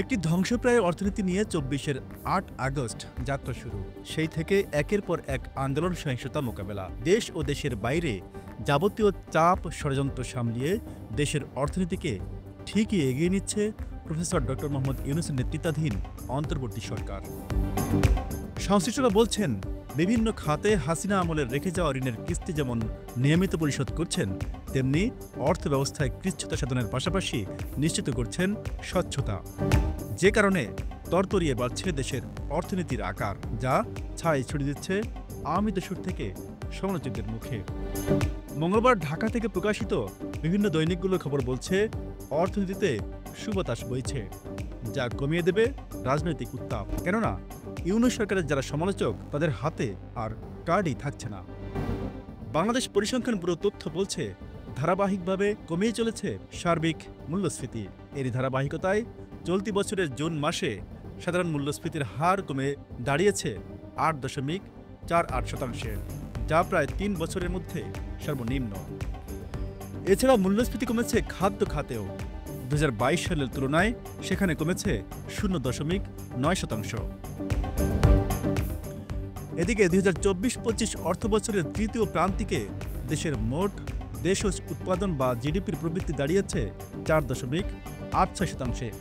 একটি ধ্বংসপ্রায় অর্থনীতি নিয়ে ২৪-এর ৮ আগস্ট যাত্রা শুরু। সেই থেকে একের পর এক আন্দোলন, সহিংসতা মোকাবেলা, দেশ ও দেশের বাইরে যাবতীয় চাপ ষড়যন্ত্র সামলিয়ে দেশের অর্থনীতিকে ঠিকই এগিয়ে নিচ্ছে প্রফেসর ড. মোহাম্মদ ইউনূসের নেতৃত্বাধীন অন্তর্বর্তী সরকার। সংশ্লিষ্টরা বলছেন, বিভিন্ন খাতে হাসিনা আমলের রেখে যাওয়া ঋণের কিস্তি যেমন নিয়মিত পরিশোধ করছেন, তেমনি অর্থব্যবস্থায় কৃচ্ছ্রতা সাধনের পাশাপাশি নিশ্চিত করছেন স্বচ্ছতা, যে কারণে তরতরিয়ে বাড়ছে দেশের অর্থনীতির আকার, যা ছাই ছড়িয়ে দিচ্ছে আওয়ামী দশক থেকে সমালোচকদের মুখে। মঙ্গলবার ঢাকা থেকে প্রকাশিত বিভিন্ন দৈনিকগুলোর খবর বলছে, অর্থনীতিতে সুবাতাস বইছে, যা কমিয়ে দেবে রাজনৈতিক উত্তাপ। কেননা ইউনূস সরকারের যারা সমালোচক, তাদের হাতে আর কার্ডই থাকছে না। বাংলাদেশ পরিসংখ্যান ব্যুরো তথ্য বলছে, ধারাবাহিকভাবে কমিয়ে চলেছে সার্বিক মূল্যস্ফীতি। এরই ধারাবাহিকতায় চলতি বছরের জুন মাসে সাধারণ মূল্যস্ফীতির হার কমে দাঁড়িয়েছে ৮.৪৮%, যা প্রায় ৩ বছরের মধ্যে সর্বনিম্ন। এছাড়া মূল্যস্ফীতি কমেছে খাদ্য খাতেও। ২০২২ সালের তুলনায় সেখানে কমেছে ০.৯%। এদিকে ২০২৪-২৫ অর্থবছরের তৃতীয় প্রান্তিকে দেশের মোট দেশজ উৎপাদন বা জিডিপির প্রবৃদ্ধি দাঁড়িয়েছে ৪.৮৬%।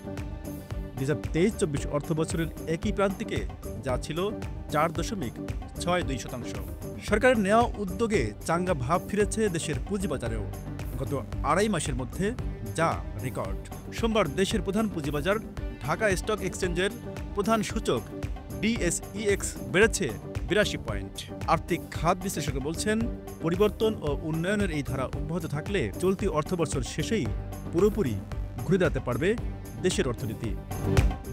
২০২৩-২৪ অর্থবছরের একই প্রান্তিকে যা ছিল ৪.৬২%। সরকারের নেওয়া উদ্যোগে চাঙ্গা ভাব ফিরেছে দেশের পুঁজিবাজারেও গত আড়াই মাসের মধ্যে, যা রেকর্ড। সোমবার দেশের প্রধান পুঁজিবাজার ঢাকা স্টক এক্সচেঞ্জের প্রধান সূচক DSEX বেড়েছে ৮২ পয়েন্ট। আর্থিক খাত বিশ্লেষকরা বলছেন, পরিবর্তন ও উন্নয়নের এই ধারা অব্যাহত থাকলে চলতি অর্থবছর শেষেই পুরোপুরি ঘুরে দাঁড়াতে পারবে দেশের অর্থনীতি।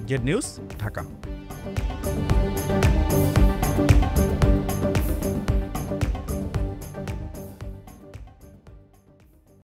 Z news, Dhaka.